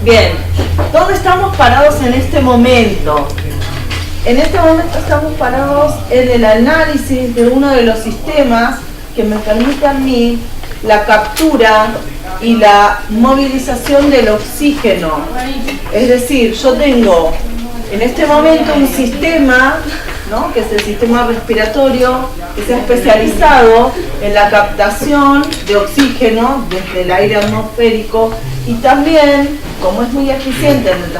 Bien, ¿dónde estamos parados en este momento? En este momento estamos parados en el análisis de uno de los sistemas que me permite a mí la captura y la movilización del oxígeno. Es decir, yo tengo en este momento un sistema, ¿no?, que es el sistema respiratorio, que se ha especializado en la captación de oxígeno desde el aire atmosférico y también, como es muy eficiente en el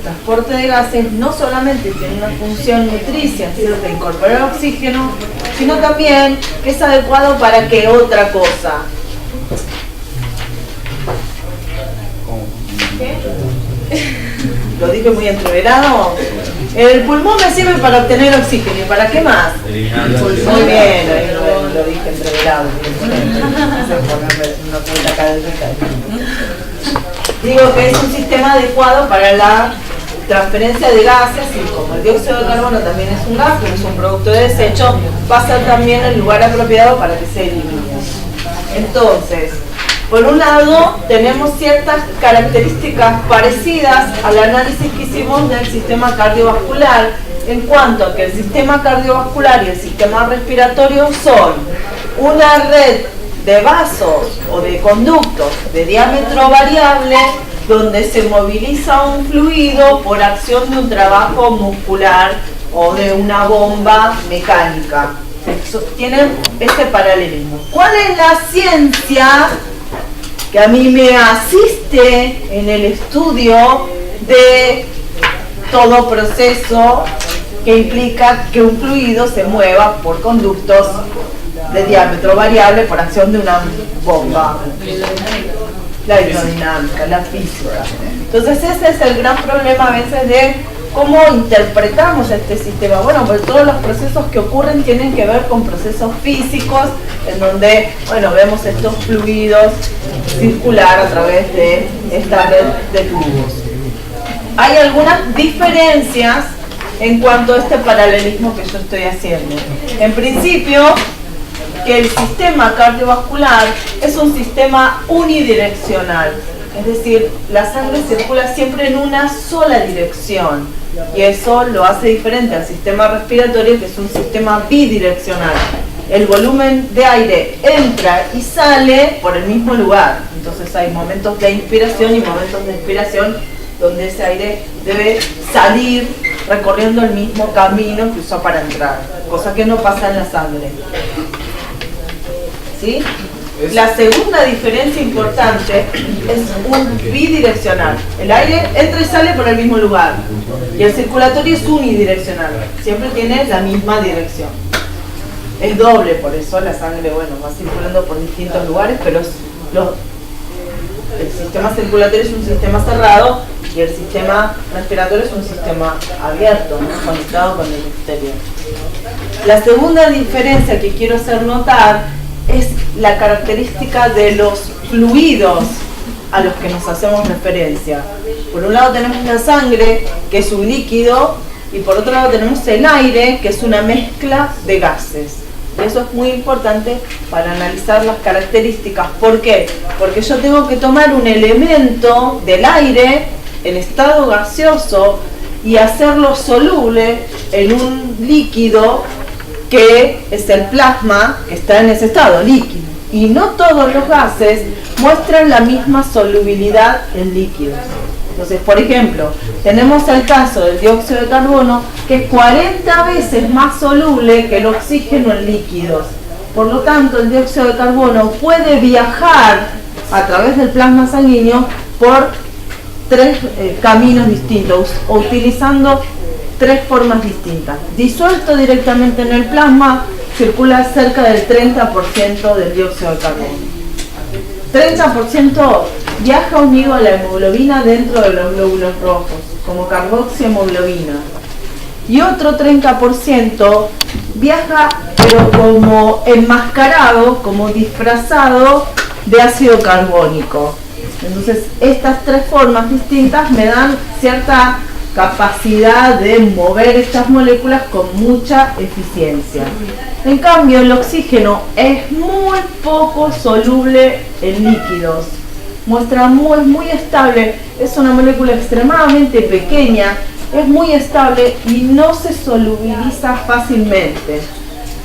transporte de gases, no solamente tiene una función nutricia, ¿cierto?, de incorporar oxígeno, sino también que es adecuado para ¿qué otra cosa? ¿Qué? Lo dije muy entreverado. El pulmón me sirve para obtener oxígeno. ¿Y para qué más? Muy bien, ahí lo dije entreverado. Digo que es un sistema adecuado para la transferencia de gases, y como el dióxido de carbono también es un gas, pero es un producto de desecho, va a ser también el lugar apropiado para que se elimine. Entonces, por un lado, tenemos ciertas características parecidas al análisis que hicimos del sistema cardiovascular, en cuanto a que el sistema cardiovascular y el sistema respiratorio son una red de vasos o de conductos de diámetro variable donde se moviliza un fluido por acción de un trabajo muscular o de una bomba mecánica. Tienen este paralelismo. ¿Cuál es la ciencia que a mí me asiste en el estudio de todo proceso que implica que un fluido se mueva por conductos de diámetro variable por acción de una bomba? La hidrodinámica, la física. Entonces ese es el gran problema a veces de cómo interpretamos este sistema. Bueno, pues todos los procesos que ocurren tienen que ver con procesos físicos, en donde, bueno, vemos estos fluidos circular a través de esta red de tubos. Hay algunas diferencias en cuanto a este paralelismo que yo estoy haciendo. En principio, que el sistema cardiovascular es un sistema unidireccional, es decir, la sangre circula siempre en una sola dirección, y eso lo hace diferente al sistema respiratorio, que es un sistema bidireccional. El volumen de aire entra y sale por el mismo lugar, entonces hay momentos de inspiración y momentos de expiración donde ese aire debe salir recorriendo el mismo camino que usó para entrar, cosa que no pasa en la sangre. ¿Sí? La segunda diferencia importante es un bidireccional. El aire entra y sale por el mismo lugar. Y el circulatorio es unidireccional. Siempre tiene la misma dirección. Es doble, por eso la sangre, bueno, va circulando por distintos lugares, pero el sistema circulatorio es un sistema cerrado y el sistema respiratorio es un sistema abierto, ¿no?, conectado con el exterior. La segunda diferencia que quiero hacer notar es la característica de los fluidos a los que nos hacemos referencia. Por un lado tenemos la sangre, que es un líquido, y por otro lado tenemos el aire, que es una mezcla de gases. Y eso es muy importante para analizar las características. ¿Por qué? Porque yo tengo que tomar un elemento del aire, en estado gaseoso, y hacerlo soluble en un líquido que es el plasma, que está en ese estado líquido. Y no todos los gases muestran la misma solubilidad en líquidos. Entonces, por ejemplo, tenemos el caso del dióxido de carbono, que es 40 veces más soluble que el oxígeno en líquidos. Por lo tanto, el dióxido de carbono puede viajar a través del plasma sanguíneo por tres caminos distintos, o utilizando tres formas distintas. Disuelto directamente en el plasma, circula cerca del 30% del dióxido de carbono. 30% viaja unido a la hemoglobina dentro de los glóbulos rojos, como carboxihemoglobina. Y otro 30% viaja, pero como enmascarado, como disfrazado de ácido carbónico. Entonces, estas tres formas distintas me dan cierta capacidad de mover estas moléculas con mucha eficiencia. En cambio, el oxígeno es muy poco soluble en líquidos. muestra muy estable, es una molécula extremadamente pequeña, es muy estable y no se solubiliza fácilmente,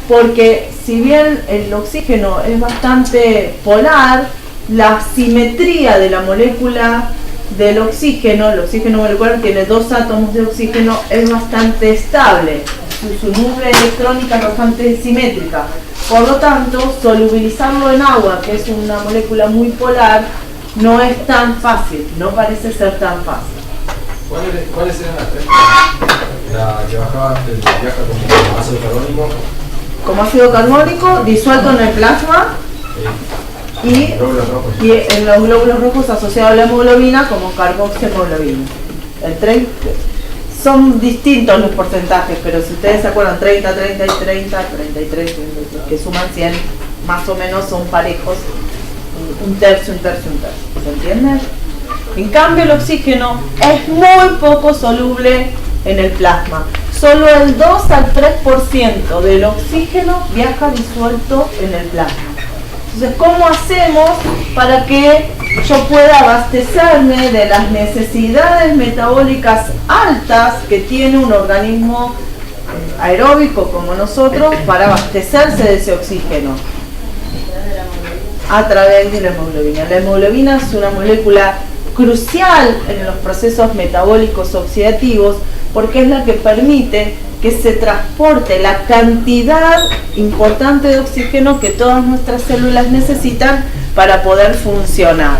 porque si bien el oxígeno es bastante polar, la simetría de la molécula del oxígeno, el oxígeno molecular tiene 2 átomos de oxígeno, es bastante estable, su núcleo electrónica es bastante simétrica, por lo tanto solubilizarlo en agua, que es una molécula muy polar, no es tan fácil, no parece ser tan fácil. ¿Cuáles eran las 3? La que viaja como ácido carbónico. Como ácido carbónico, disuelto en el plasma y en los glóbulos rojos asociado a la hemoglobina como carboxiemoglobina. Son distintos los porcentajes, pero si ustedes se acuerdan, 30, 30 y 30, 33, que suman 100, más o menos son parejos, un tercio, ¿se entiende? En cambio el oxígeno es muy poco soluble en el plasma. Solo el 2 al 3% del oxígeno viaja disuelto en el plasma. Entonces, ¿cómo hacemos para que yo pueda abastecerme de las necesidades metabólicas altas que tiene un organismo aeróbico como nosotros para abastecerse de ese oxígeno? A través de la hemoglobina. La hemoglobina es una molécula crucial en los procesos metabólicos oxidativos porque es la que permite que se transporte la cantidad importante de oxígeno que todas nuestras células necesitan para poder funcionar.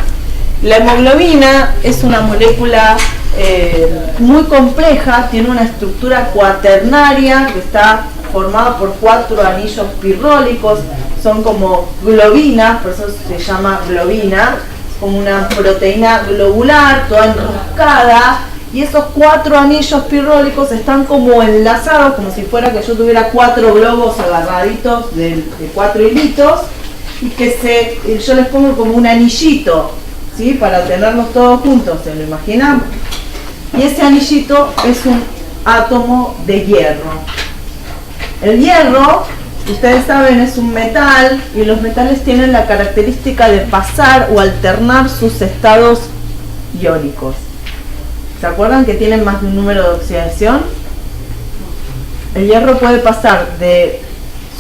La hemoglobina es una molécula muy compleja, tiene una estructura cuaternaria que está formada por 4 anillos pirrólicos, son como globinas, por eso se llama globina, es como una proteína globular, toda enroscada, y esos 4 anillos pirrólicos están como enlazados, como si fuera que yo tuviera 4 globos agarraditos de 4 hilitos, y que yo les pongo como un anillito, ¿sí? Para tenerlos todos juntos, ¿se lo imaginan? Y ese anillito es un átomo de hierro. El hierro, ustedes saben, es un metal y los metales tienen la característica de pasar o alternar sus estados iónicos. ¿Se acuerdan que tienen más de un número de oxidación? El hierro puede pasar de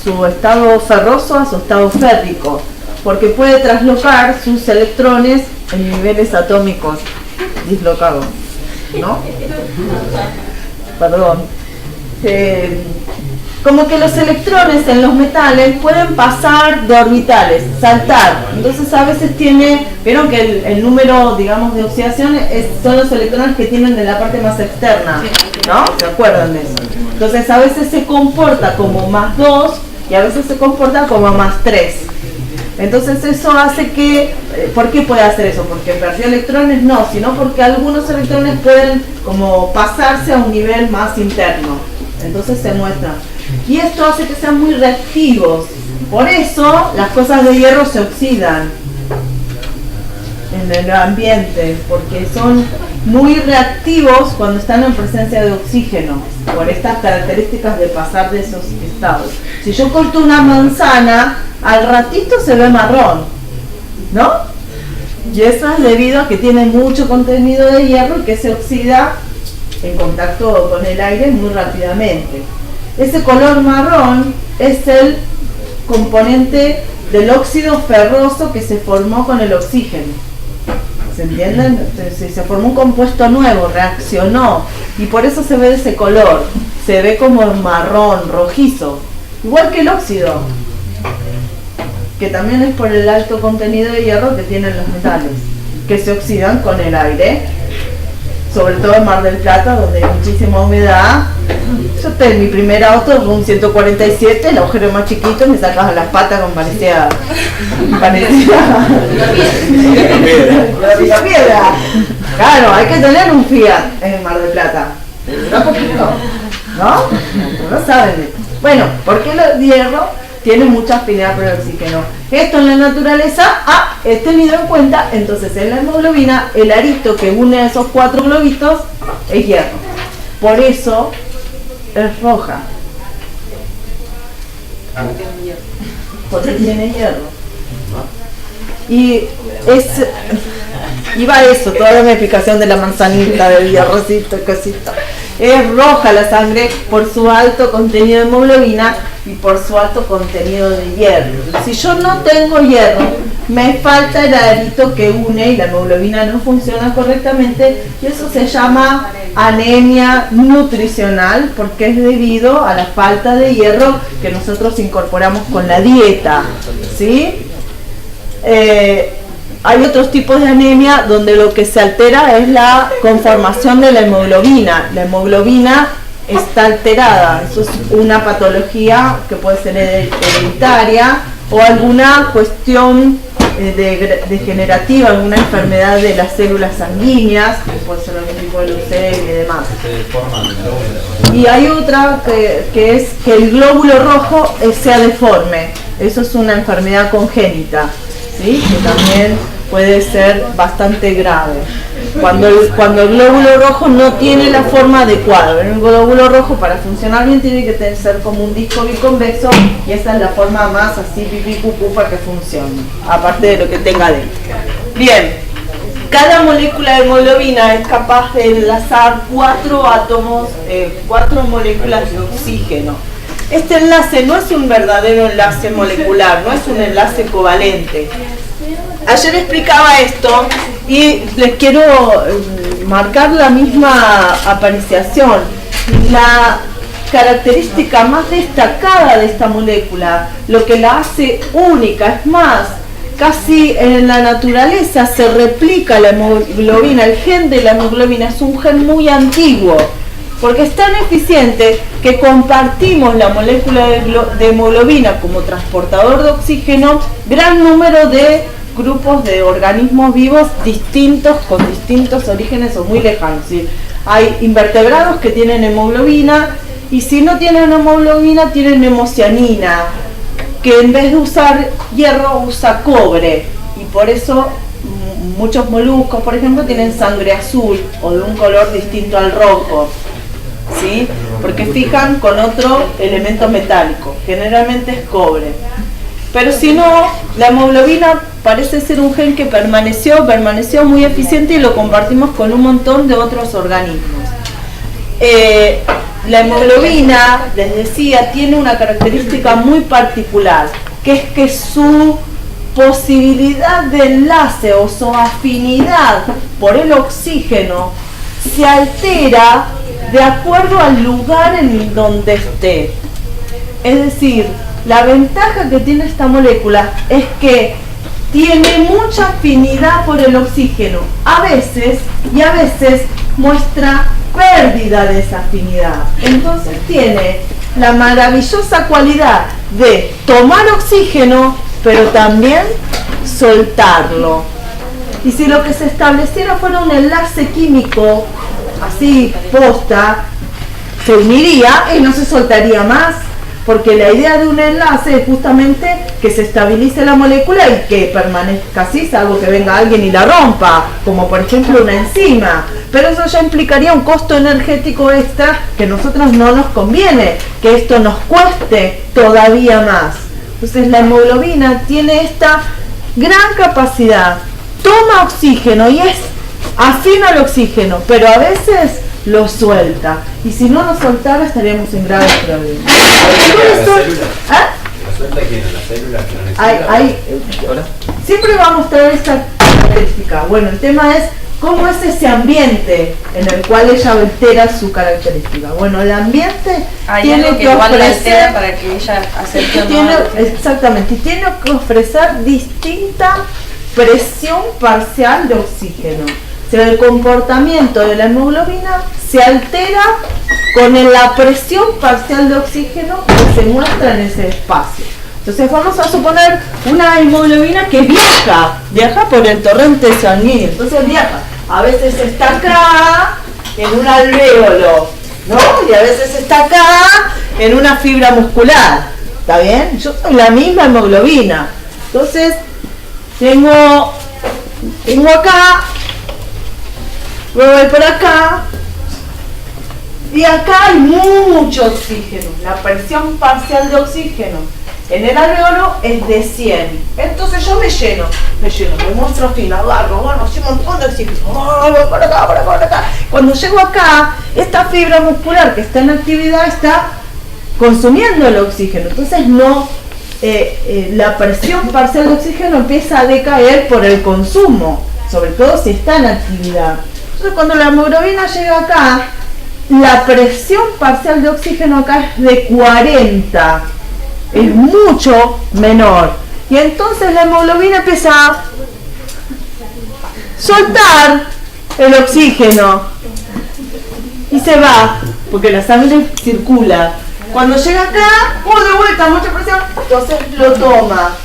su estado ferroso a su estado férrico, porque puede traslocar sus electrones en niveles atómicos dislocados, ¿no? Perdón. Como que los electrones en los metales pueden pasar de orbitales, saltar. Entonces a veces vieron que el número, digamos, de oxidación son los electrones que tienen de la parte más externa, ¿no? ¿Se acuerdan de eso? Entonces a veces se comporta como +2 y a veces se comporta como +3. Entonces eso hace que, ¿por qué puede hacer eso? Porque perdió electrones, no, sino porque algunos electrones pueden como pasarse a un nivel más interno. Entonces se muestran. Y esto hace que sean muy reactivos. Por eso las cosas de hierro se oxidan en el ambiente, porque son muy reactivos cuando están en presencia de oxígeno, por estas características de pasar de esos estados. Si yo corto una manzana, al ratito se ve marrón, ¿no? Y eso es debido a que tiene mucho contenido de hierro y que se oxida en contacto con el aire muy rápidamente. Ese color marrón es el componente del óxido ferroso que se formó con el oxígeno. ¿Se entienden? Se formó un compuesto nuevo, reaccionó y por eso se ve ese color. Se ve como marrón, rojizo, igual que el óxido, que también es por el alto contenido de hierro que tienen los metales, que se oxidan con el aire, sobre todo en Mar del Plata, donde hay muchísima humedad. Yo en mi primer auto con un 147, el agujero más chiquito, me sacaba las patas con parecía la piedra. Claro, hay que tener un Fiat en Mar del Plata. ¿Está poquito? ¿No? No saben. Bueno, ¿por qué el hierro tiene mucha afinidad por el oxígeno? Esto en la naturaleza es tenido en cuenta, entonces en la hemoglobina el arito que une a esos 4 globitos es hierro. Por eso es roja. Porque tiene hierro. Y Iba a eso, toda mi explicación de la manzanita, del hierrocito, cosito. Es roja la sangre por su alto contenido de hemoglobina y por su alto contenido de hierro. Si yo no tengo hierro, me falta el arito que une y la hemoglobina no funciona correctamente, y eso se llama anemia nutricional, porque es debido a la falta de hierro que nosotros incorporamos con la dieta, ¿sí? Hay otros tipos de anemia donde lo que se altera es la conformación de la hemoglobina. La hemoglobina está alterada. Eso es una patología que puede ser hereditaria o alguna cuestión degenerativa, alguna enfermedad de las células sanguíneas, que puede ser algún tipo de leucemia y demás. Y hay otra que es que el glóbulo rojo sea deforme. Eso es una enfermedad congénita, ¿sí? Que también puede ser bastante grave. Cuando el glóbulo rojo no tiene la forma adecuada. El glóbulo rojo, para funcionar bien, tiene que ser como un disco biconvexo, y esa es la forma más así pipí pupú para que funcione, aparte de lo que tenga dentro. Bien, cada molécula de hemoglobina es capaz de enlazar 4 átomos, 4 moléculas de oxígeno. Este enlace no es un verdadero enlace molecular, no es un enlace covalente. Ayer explicaba esto y les quiero marcar la misma apreciación. La característica más destacada de esta molécula, lo que la hace única, es más, casi en la naturaleza se replica la hemoglobina, el gen de la hemoglobina es un gen muy antiguo, porque es tan eficiente que compartimos la molécula de hemoglobina como transportador de oxígeno gran número de grupos de organismos vivos distintos, con distintos orígenes o muy lejanos. ¿Sí? Hay invertebrados que tienen hemoglobina, y si no tienen hemoglobina tienen hemocianina, que en vez de usar hierro usa cobre, y por eso muchos moluscos, por ejemplo, tienen sangre azul o de un color distinto al rojo, ¿sí? Porque fijan con otro elemento metálico, generalmente es cobre. Pero si no, la hemoglobina parece ser un gen que permaneció muy eficiente, y lo compartimos con un montón de otros organismos. La hemoglobina, les decía, tiene una característica muy particular, que es que su posibilidad de enlace o su afinidad por el oxígeno se altera de acuerdo al lugar en donde esté. Es decir, la ventaja que tiene esta molécula es que tiene mucha afinidad por el oxígeno, a veces muestra pérdida de esa afinidad. Entonces tiene la maravillosa cualidad de tomar oxígeno, pero también soltarlo. Y si lo que se estableciera fuera un enlace químico, así posta, se uniría y no se soltaría más, porque la idea de un enlace es justamente que se estabilice la molécula y que permanezca así, salvo que venga alguien y la rompa, como por ejemplo una enzima. Pero eso ya implicaría un costo energético extra que a nosotros no nos conviene, que esto nos cueste todavía más. Entonces la hemoglobina tiene esta gran capacidad, toma oxígeno y es afín al oxígeno, pero a veces lo suelta, y si no lo soltara estaríamos en graves problemas. ¿Lo suelta quién? ¿La célula que no necesita? Siempre va a mostrar esta característica. Bueno, el tema es cómo es ese ambiente en el cual ella altera su característica. Bueno, el ambiente tiene que ofrecer para que ella acepte exactamente, y tiene que ofrecer distinta presión parcial de oxígeno. O sea, el comportamiento de la hemoglobina se altera con la presión parcial de oxígeno que se muestra en ese espacio. Entonces vamos a suponer una hemoglobina que viaja por el torrente sanguíneo. Entonces viaja, a veces está acá en un alvéolo, ¿no? Y a veces está acá en una fibra muscular. ¿Está bien? Yo soy la misma hemoglobina. Entonces tengo acá, luego voy por acá, y acá hay mucho oxígeno, la presión parcial de oxígeno. En el alveolo es de 100. Entonces yo me lleno, me muestro fino, agarro, bueno, así un montón de oxígeno. Voy por acá. Cuando llego acá, esta fibra muscular que está en actividad está consumiendo el oxígeno. Entonces no, la presión parcial de oxígeno empieza a decaer por el consumo, sobre todo si está en actividad. Entonces cuando la hemoglobina llega acá, la presión parcial de oxígeno acá es de 40. Es mucho menor. Y entonces la hemoglobina empieza a soltar el oxígeno y se va, porque la sangre circula. Cuando llega acá, de vuelta, mucha presión, entonces lo toma.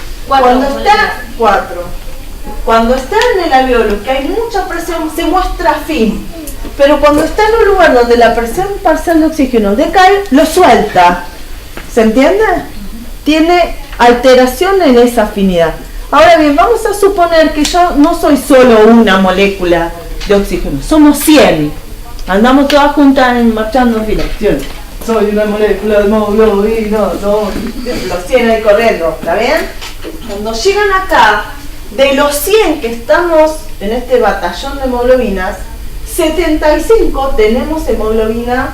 Cuando está en el alveolo, que hay mucha presión, se muestra fin. Pero cuando está en un lugar donde la presión parcial de oxígeno decae, lo suelta. ¿Se entiende? Tiene alteración en esa afinidad. Ahora bien, vamos a suponer que yo no soy solo una molécula de oxígeno, somos 100. Andamos todas juntas marchando en dirección. Soy una molécula de hemoglobina, los 100 ahí corriendo, ¿está bien? Cuando llegan acá, de los 100 que estamos en este batallón de hemoglobinas, 75 tenemos hemoglobina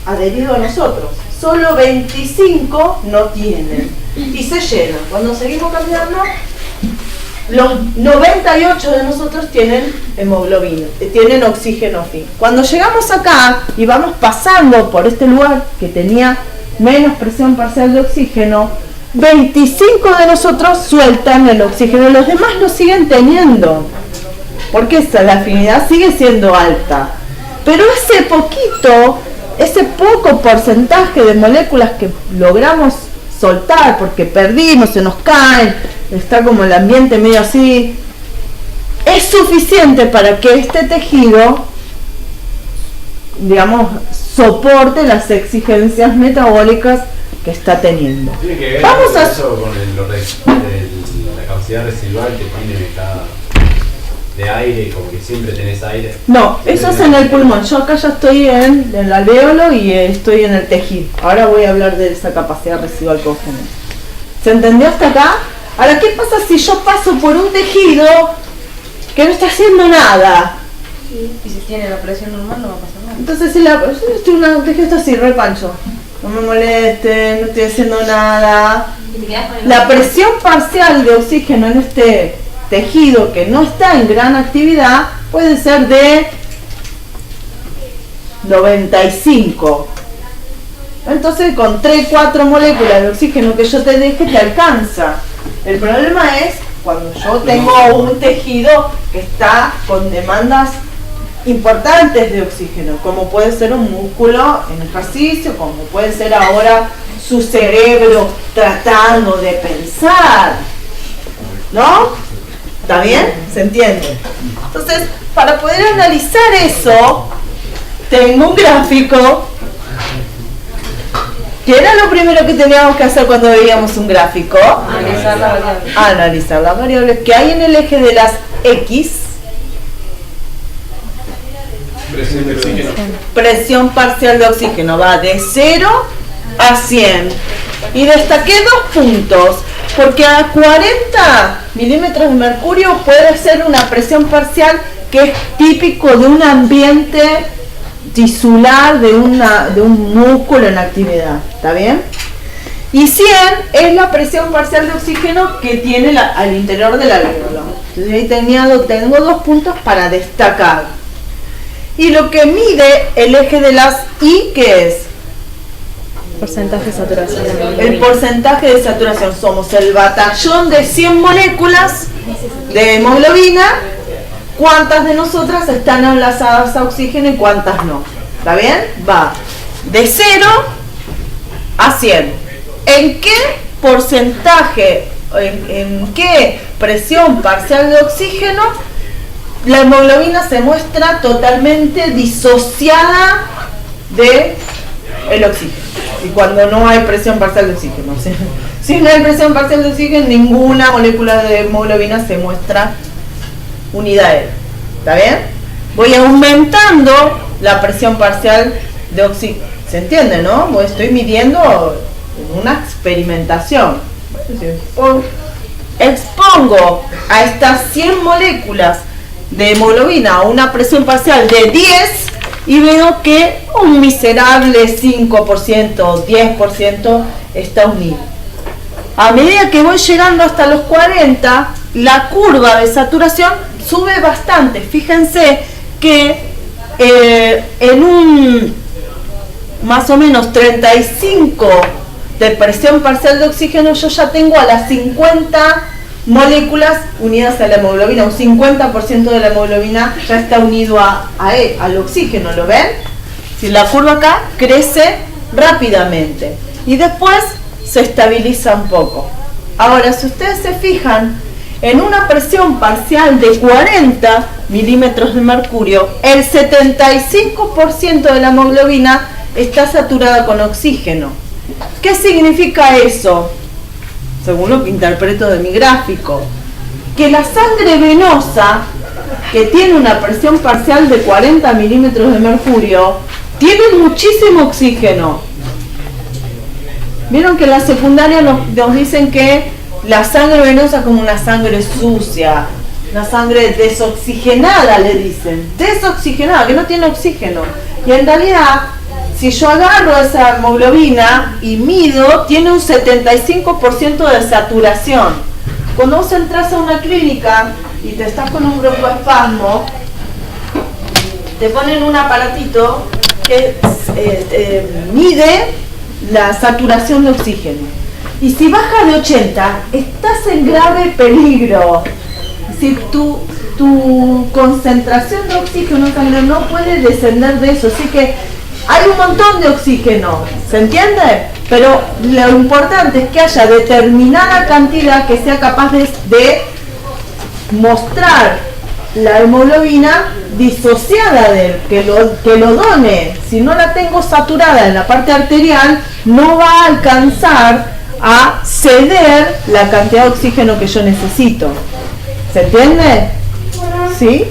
adherido a nosotros. Solo 25 no tienen y se llenan. Cuando seguimos cambiando, los 98 de nosotros tienen hemoglobina, tienen oxígeno fin. Cuando llegamos acá y vamos pasando por este lugar que tenía menos presión parcial de oxígeno, 25 de nosotros sueltan el oxígeno, los demás lo siguen teniendo, porque la afinidad sigue siendo alta. Pero ese poco porcentaje de moléculas que logramos soltar porque perdimos, se nos caen, está como el ambiente medio así, es suficiente para que este tejido, digamos, soporte las exigencias metabólicas que está teniendo. ¿Tiene que ver eso con la capacidad residual que tiene cada de aire, como que siempre tenés aire? No, eso es en el pulmón. Yo acá ya estoy en el alvéolo y estoy en el tejido. Ahora voy a hablar de esa capacidad residual que vos tenés. ¿Se entendió hasta acá? Ahora, ¿qué pasa si yo paso por un tejido que no está haciendo nada? Y si tiene la presión normal no va a pasar nada. Entonces, si un tejido está así, re pancho, no me molesten, no estoy haciendo nada. La presión parcial de oxígeno en este tejido que no está en gran actividad puede ser de 95. Entonces con 3-4 moléculas de oxígeno que yo te deje te alcanza. El problema es cuando yo tengo un tejido que está con demandas importantes de oxígeno, como puede ser un músculo en ejercicio, como puede ser ahora su cerebro tratando de pensar, ¿no? ¿Está bien? ¿Se entiende? Entonces, para poder analizar eso, tengo un gráfico, que era lo primero que teníamos que hacer cuando veíamos un gráfico. Analizar las variables. Analizar las variables que hay en el eje de las X. Presión de oxígeno. Presión parcial de oxígeno va de 0 a 100. Y destaqué 2 puntos, porque a 40 milímetros de mercurio puede ser una presión parcial que es típico de un ambiente tisular, de un músculo en actividad. ¿Está bien? Y 100 es la presión parcial de oxígeno que tiene al interior del alvéolo. Entonces ahí tengo 2 puntos para destacar. Y lo que mide el eje de las Y, ¿qué es? Porcentaje de saturación. El porcentaje de saturación. Somos el batallón de 100 moléculas de hemoglobina. ¿Cuántas de nosotras están enlazadas a oxígeno y cuántas no? ¿Está bien? Va de 0 a 100. ¿En qué porcentaje, en qué presión parcial de oxígeno la hemoglobina se muestra totalmente disociada de el oxígeno? Y cuando no hay presión parcial de oxígeno, si no hay presión parcial de oxígeno, ninguna molécula de hemoglobina se muestra unidad. ¿Está bien? Voy aumentando la presión parcial de oxígeno. ¿Se entiende, no? Estoy midiendo una experimentación. expongo a estas 100 moléculas de hemoglobina a una presión parcial de 10 y veo que un miserable 5% o 10% está unido. A medida que voy llegando hasta los 40, la curva de saturación sube bastante. Fíjense que en un más o menos 35 de presión parcial de oxígeno, yo ya tengo a las 50 moléculas unidas a la hemoglobina. Un 50% de la hemoglobina ya está unido al oxígeno, ¿lo ven? Si la curva acá crece rápidamente y después se estabiliza un poco. Ahora, si ustedes se fijan, en una presión parcial de 40 milímetros de mercurio, el 75% de la hemoglobina está saturada con oxígeno. ¿Qué significa eso? Según lo que interpreto de mi gráfico, que la sangre venosa, que tiene una presión parcial de 40 milímetros de mercurio, tiene muchísimo oxígeno. Vieron que en la secundaria nos dicen que la sangre venosa es como una sangre sucia, una sangre desoxigenada, le dicen, desoxigenada, que no tiene oxígeno. Y en realidad, si yo agarro esa hemoglobina y mido, tiene un 75% de saturación. Cuando vos entras a una clínica y te estás con un broncoespasmo, te ponen un aparatito que mide la saturación de oxígeno. Y si baja de 80, estás en grave peligro. Si tu concentración de oxígeno en sangre no puede descender de eso, así que hay un montón de oxígeno, ¿se entiende? Pero lo importante es que haya determinada cantidad que sea capaz de mostrar la hemoglobina disociada de él, que lo done. Si no la tengo saturada en la parte arterial, no va a alcanzar a ceder la cantidad de oxígeno que yo necesito. ¿Se entiende? ¿Sí?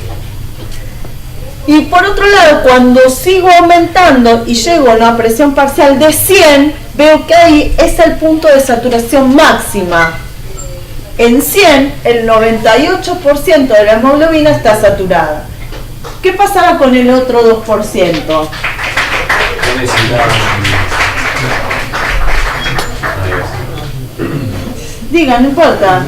Y por otro lado, cuando sigo aumentando y llego a una presión parcial de 100, veo que ahí es el punto de saturación máxima. En 100, el 98% de la hemoglobina está saturada. ¿Qué pasará con el otro 2%? Diga, no importa.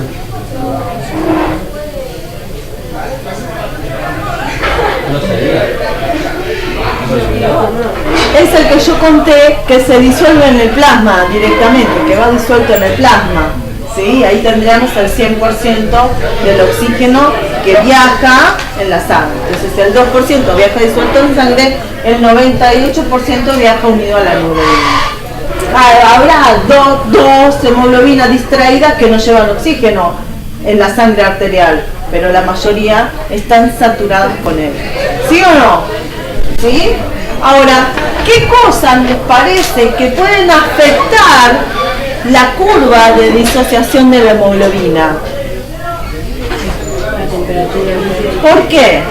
Es el que yo conté que se disuelve en el plasma directamente, que va disuelto en el plasma. ¿Sí? Ahí tendríamos el 100% del oxígeno que viaja en la sangre. Entonces el 2% viaja disuelto en sangre, el 98% viaja unido a la hemoglobina. Habrá dos hemoglobinas distraídas que no llevan oxígeno en la sangre arterial, pero la mayoría están saturadas con él. ¿Sí o no? ¿Sí? Ahora, ¿qué cosas les parece que pueden afectar la curva de disociación de la hemoglobina? ¿Por qué?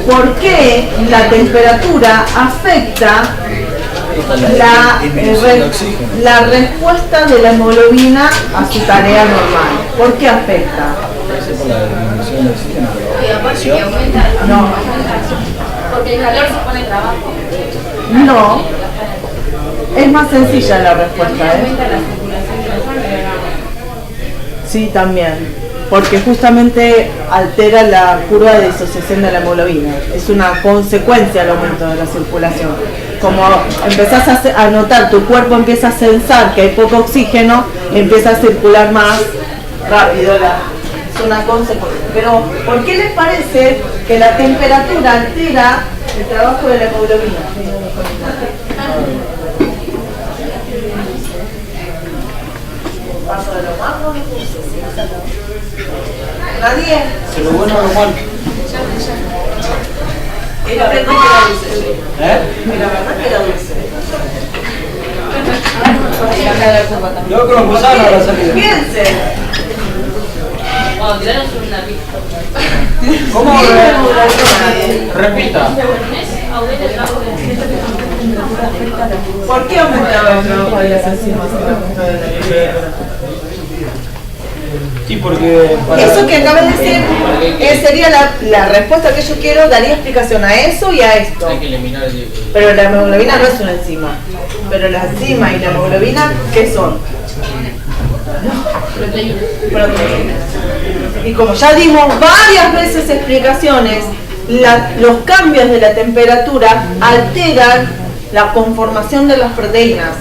¿Por qué la temperatura afecta la respuesta de la hemoglobina a su tarea normal? ¿Por qué afecta? No. Porque el calor se pone trabajo. No. Es más sencilla la respuesta, ¿eh? Sí, también. Porque justamente altera la curva de disociación de la hemoglobina. Es una consecuencia del aumento de la circulación. Como empezás a notar, tu cuerpo empieza a sensar que hay poco oxígeno, empieza a circular más rápido. Es una consecuencia. Pero, ¿por qué les parece que la temperatura altera el trabajo de la hemoglobina? ¿Paso de lo malo? ¿Nadie? ¿Se lo bueno o lo malo? Y la verdad que era dulce. Y la verdad que era dulce. Yo con los gusanos a la salida. Fíjense. Bueno, tiranos una pista. ¿Cómo? Repita. Aumenta el trabajo de ¿Por qué aumentaba el trabajo de las enzimas en la punta de la temperatura? Sí, porque Eso que acabas de decir sería la respuesta que yo quiero, daría explicación a eso y a esto. hay que eliminar el... Pero la hemoglobina no es una enzima. Pero la enzima y la hemoglobina, ¿qué son? Proteínas. Y como ya dimos varias veces explicaciones, los cambios de la temperatura alteran la conformación de las proteínas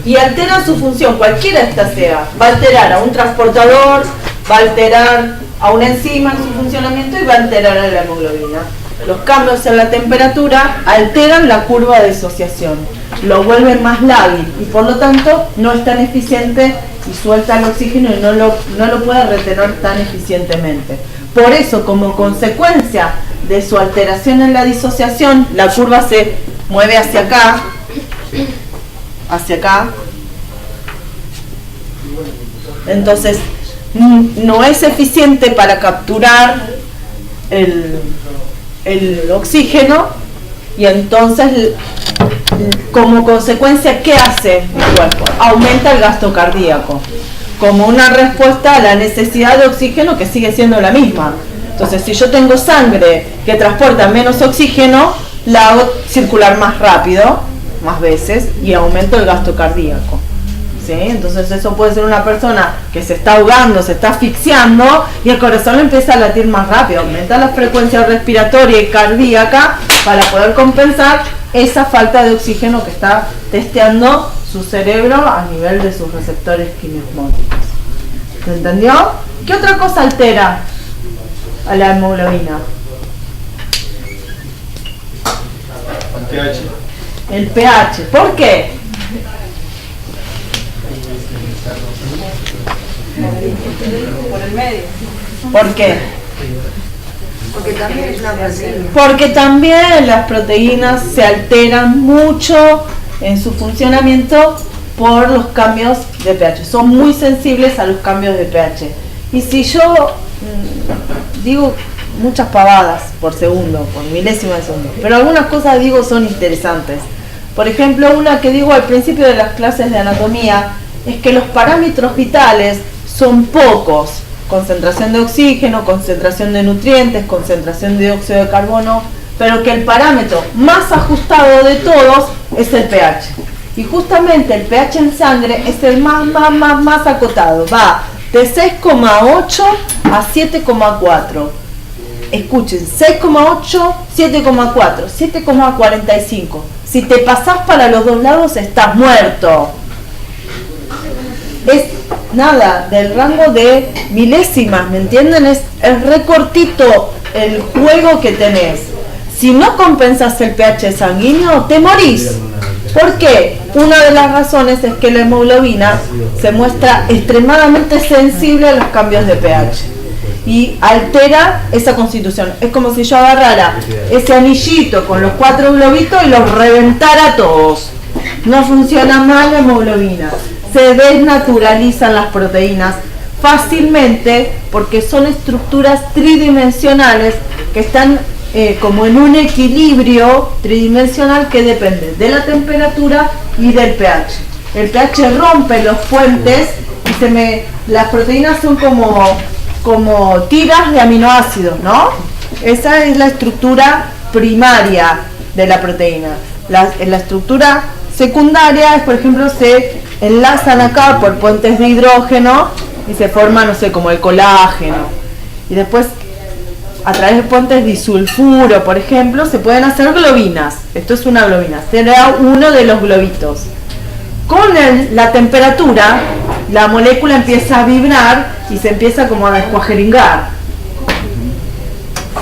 y alteran su función, cualquiera esta sea. Va a alterar a un transportador, va a alterar a una enzima en su funcionamiento y va a alterar a la hemoglobina. Los cambios en la temperatura alteran la curva de disociación, lo vuelven más lábil y por lo tanto no es tan eficiente y suelta el oxígeno y no lo puede retener tan eficientemente. Por eso, como consecuencia de su alteración en la disociación, la curva se mueve hacia acá, entonces no es eficiente para capturar el oxígeno y entonces como consecuencia, ¿qué hace el cuerpo? Aumenta el gasto cardíaco como una respuesta a la necesidad de oxígeno que sigue siendo la misma. Entonces, si yo tengo sangre que transporta menos oxígeno, la hago circular más rápido, más veces, y aumento el gasto cardíaco. ¿Sí? Entonces eso puede ser una persona que se está ahogando, se está asfixiando y el corazón empieza a latir más rápido, aumenta la frecuencia respiratoria y cardíaca para poder compensar esa falta de oxígeno que está testeando su cerebro a nivel de sus receptores quimiosmóticos. ¿Se entendió? ¿Qué otra cosa altera a la hemoglobina? El pH. El pH. ¿Por qué? Por el medio. ¿Por qué? Porque también es una proteína. Porque también las proteínas se alteran mucho en su funcionamiento por los cambios de pH. Son muy sensibles a los cambios de pH. Y si yo digo muchas pavadas por segundo, por milésima de segundo, pero algunas cosas digo son interesantes. Por ejemplo, una que digo al principio de las clases de anatomía es que los parámetros vitales son pocos. Concentración de oxígeno, concentración de nutrientes, concentración de dióxido de carbono, pero que el parámetro más ajustado de todos es el pH. Y justamente el pH en sangre es el más acotado. Va de 6,8 a 7,4. Escuchen, 6,8, 7,4, 7,45. Si te pasás para los dos lados estás muerto. Es nada, del rango de milésimas, ¿me entienden? Es re cortito el juego que tenés. Si no compensas el pH sanguíneo, te morís. ¿Por qué? Una de las razones es que la hemoglobina se muestra extremadamente sensible a los cambios de pH y altera esa constitución. Es como si yo agarrara ese anillito con los 4 globitos y los reventara todos. No funciona mal la hemoglobina. Se desnaturalizan las proteínas fácilmente porque son estructuras tridimensionales que están como en un equilibrio tridimensional que depende de la temperatura y del pH. El pH rompe los puentes y las proteínas son como tiras de aminoácidos, ¿no? Esa es la estructura primaria de la proteína. La estructura secundaria es, por ejemplo, se enlazan acá por puentes de hidrógeno y se forma, no sé, como el colágeno. Y después, a través de puentes disulfuro, por ejemplo, se pueden hacer globinas. Esto es una globina, será uno de los globitos. Con la temperatura, la molécula empieza a vibrar y se empieza como a descuajeringar.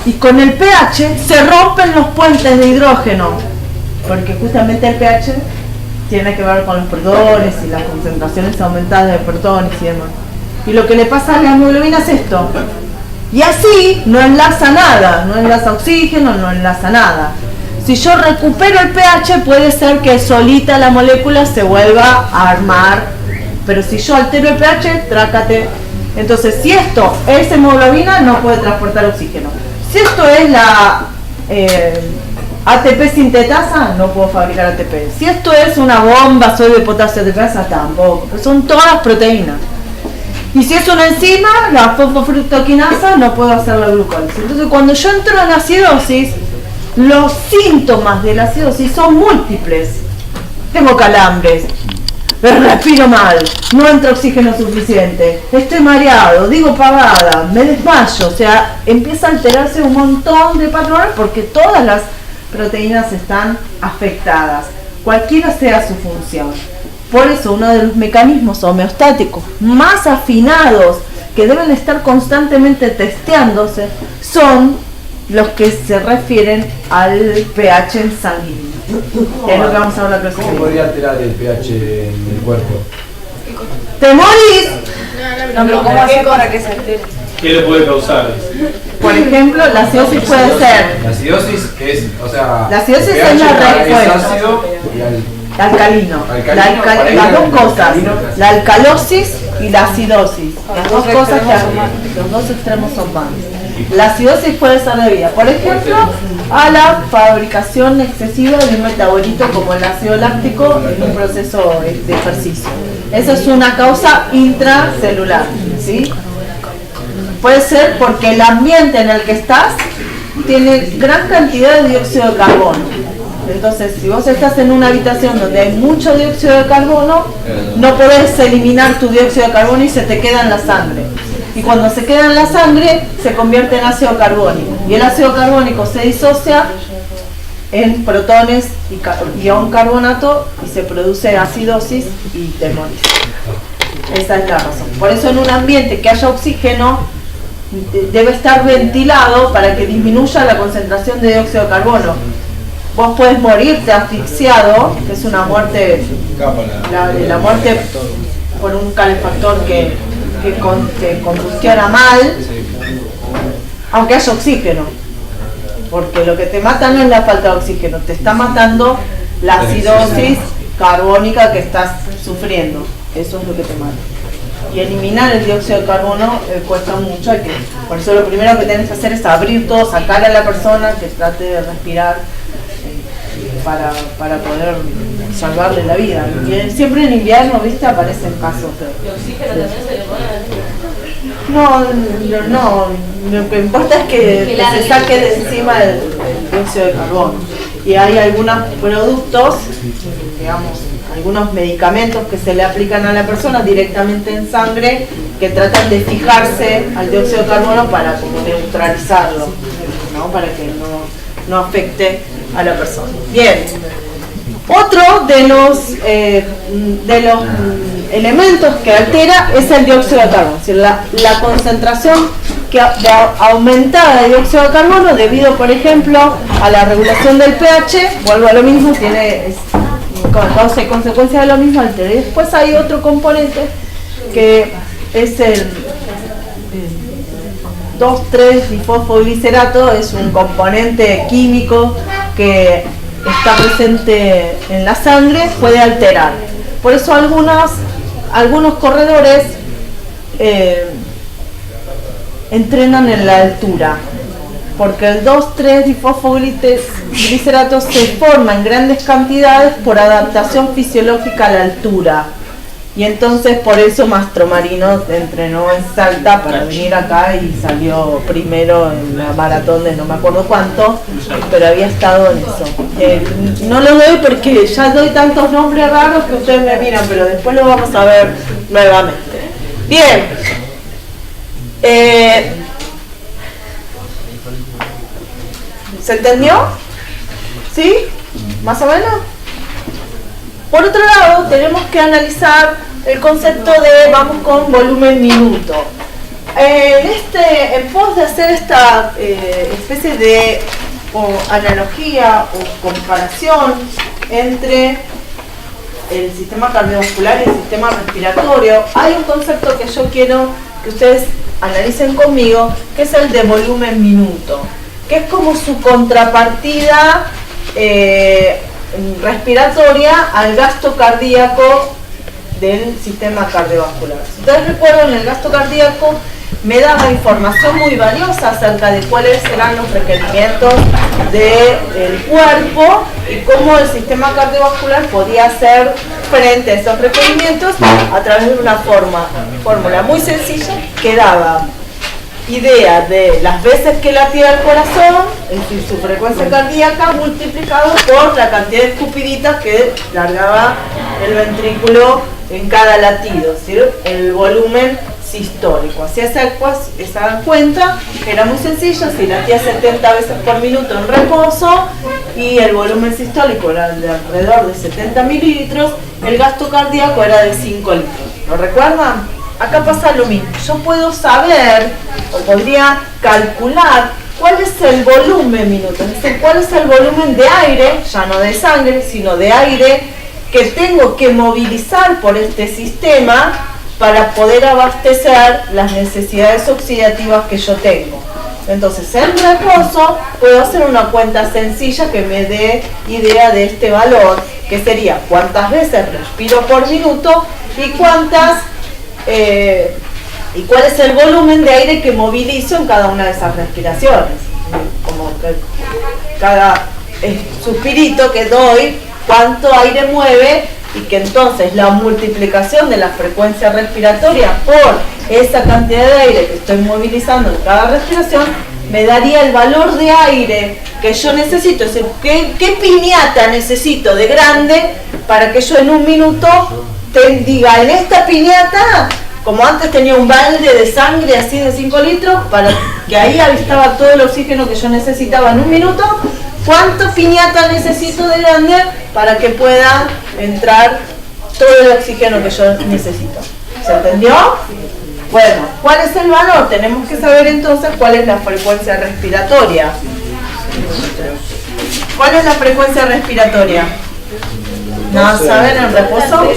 Y con el pH se rompen los puentes de hidrógeno, porque justamente el pH tiene que ver con los protones y las concentraciones aumentadas de protones y demás. Y lo que le pasa a la hemoglobina es esto. Y así no enlaza nada, no enlaza oxígeno, no enlaza nada. Si yo recupero el pH, puede ser que solita la molécula se vuelva a armar. Pero si yo altero el pH, trácate. Entonces, si esto es hemoglobina, no puede transportar oxígeno. Si esto es ATP sintetasa, no puedo fabricar ATP. Si esto es una bomba, soy de potasio ATPasa, tampoco. Son todas proteínas. Y si es una enzima, la fosfofructoquinasa, no puedo hacer la glucólisis. Entonces, cuando yo entro en acidosis, los síntomas de la acidosis son múltiples. Tengo calambres, respiro mal, no entra oxígeno suficiente, estoy mareado, digo pavada, me desmayo. O sea, empieza a alterarse un montón de patrones porque todas las proteínas están afectadas, cualquiera sea su función. Por eso uno de los mecanismos homeostáticos más afinados que deben estar constantemente testeándose son los que se refieren al pH en sanguíneo. Es lo que vamos a hablar próximamente. ¿Cómo podría alterar el pH en el cuerpo? ¡Te morís! No, pero ¿cómo hacer para que se altere? ¿Qué le puede causar? Por ejemplo, la acidosis puede ser... La acidosis es, o sea... La acidosis el es la pH respuesta. es ácido y Alcalino. Las dos cosas, la alcalosis y la acidosis. Las dos cosas que los dos extremos son malos. La acidosis puede ser debida, por ejemplo, a la fabricación excesiva de un metabolito como el ácido láctico en un proceso de ejercicio. Esa es una causa intracelular, ¿sí? Puede ser porque el ambiente en el que estás tiene gran cantidad de dióxido de carbono. Entonces, si vos estás en una habitación donde hay mucho dióxido de carbono, no podés eliminar tu dióxido de carbono y se te queda en la sangre. Y cuando se queda en la sangre, se convierte en ácido carbónico. Y el ácido carbónico se disocia en protones y ion carbonato y se produce acidosis y te morís. Esa es la razón. Por eso en un ambiente que haya oxígeno, debe estar ventilado para que disminuya la concentración de dióxido de carbono. Vos podés morirte asfixiado, que es una muerte, la muerte por un calefactor que combustiona mal, aunque haya oxígeno, porque lo que te mata no es la falta de oxígeno, te está matando la acidosis carbónica que estás sufriendo. Eso es lo que te mata. Y eliminar el dióxido de carbono cuesta mucho, por eso lo primero que tenés que hacer es abrir todo, sacar a la persona que trate de respirar para poder salvarle la vida. Y siempre en invierno, viste, aparecen casos de... ¿Y oxígeno también se le pone? No, lo que importa es que se saque de encima el dióxido de carbono. Y hay algunos productos, digamos, algunos medicamentos que se le aplican a la persona directamente en sangre que tratan de fijarse al dióxido de carbono para como neutralizarlo, ¿no? Para que no afecte a la persona. Bien, otro de los elementos que altera es el dióxido de carbono, es decir, la concentración aumentada de dióxido de carbono debido, por ejemplo, a la regulación del pH, vuelvo a lo mismo, tiene causa y consecuencia de lo mismo, altera. Y después hay otro componente que es el 2,3-difosfoglicerato, es un componente químico que está presente en la sangre, puede alterar. Por eso algunos corredores entrenan en la altura, porque el 2,3-difosfoglicerato se forma en grandes cantidades por adaptación fisiológica a la altura. Y entonces por eso Mastromarino entrenó en Salta para venir acá y salió primero en la maratón de no me acuerdo cuánto, pero había estado en eso. No lo doy porque ya doy tantos nombres raros que ustedes me miran, pero después lo vamos a ver nuevamente. Bien. ¿Se entendió? ¿Sí? ¿Más o menos? Por otro lado, tenemos que analizar el concepto de, vamos con volumen minuto. En pos de hacer esta especie de analogía o comparación entre el sistema cardiovascular y el sistema respiratorio, hay un concepto que yo quiero que ustedes analicen conmigo, que es el de volumen minuto, que es como su contrapartida respiratoria al gasto cardíaco del sistema cardiovascular. Si ustedes recuerdan, el gasto cardíaco me daba información muy valiosa acerca de cuáles eran los requerimientos del cuerpo y cómo el sistema cardiovascular podía hacer frente a esos requerimientos a través de una fórmula muy sencilla que daba idea de las veces que latía el corazón, es decir, su frecuencia cardíaca multiplicado por la cantidad de escupiditas que largaba el ventrículo en cada latido, es decir, el volumen sistólico. Así se dan cuenta que era muy sencillo, si latía 70 veces por minuto en reposo y el volumen sistólico era de alrededor de 70 mililitros, el gasto cardíaco era de 5 litros. ¿Lo recuerdan? Acá pasa lo mismo. Yo puedo saber o podría calcular cuál es el volumen minuto, es decir, cuál es el volumen de aire, ya no de sangre, sino de aire que tengo que movilizar por este sistema para poder abastecer las necesidades oxidativas que yo tengo. Entonces, en reposo puedo hacer una cuenta sencilla que me dé idea de este valor, que sería cuántas veces respiro por minuto y cuál es el volumen de aire que movilizo en cada una de esas respiraciones. Como que cada suspirito que doy, cuánto aire mueve, y que entonces la multiplicación de la frecuencia respiratoria por esa cantidad de aire que estoy movilizando en cada respiración me daría el valor de aire que yo necesito. Es decir, ¿qué piñata necesito de grande para que yo en un minuto diga, en esta piñata, como antes tenía un balde de sangre así de 5 litros, para que ahí estaba todo el oxígeno que yo necesitaba en un minuto? ¿Cuánto piñata necesito de grande para que pueda entrar todo el oxígeno que yo necesito? ¿Se entendió? Bueno, ¿cuál es el valor? Tenemos que saber entonces cuál es la frecuencia respiratoria. ¿Cuál es la frecuencia respiratoria? ¿No saben en reposo?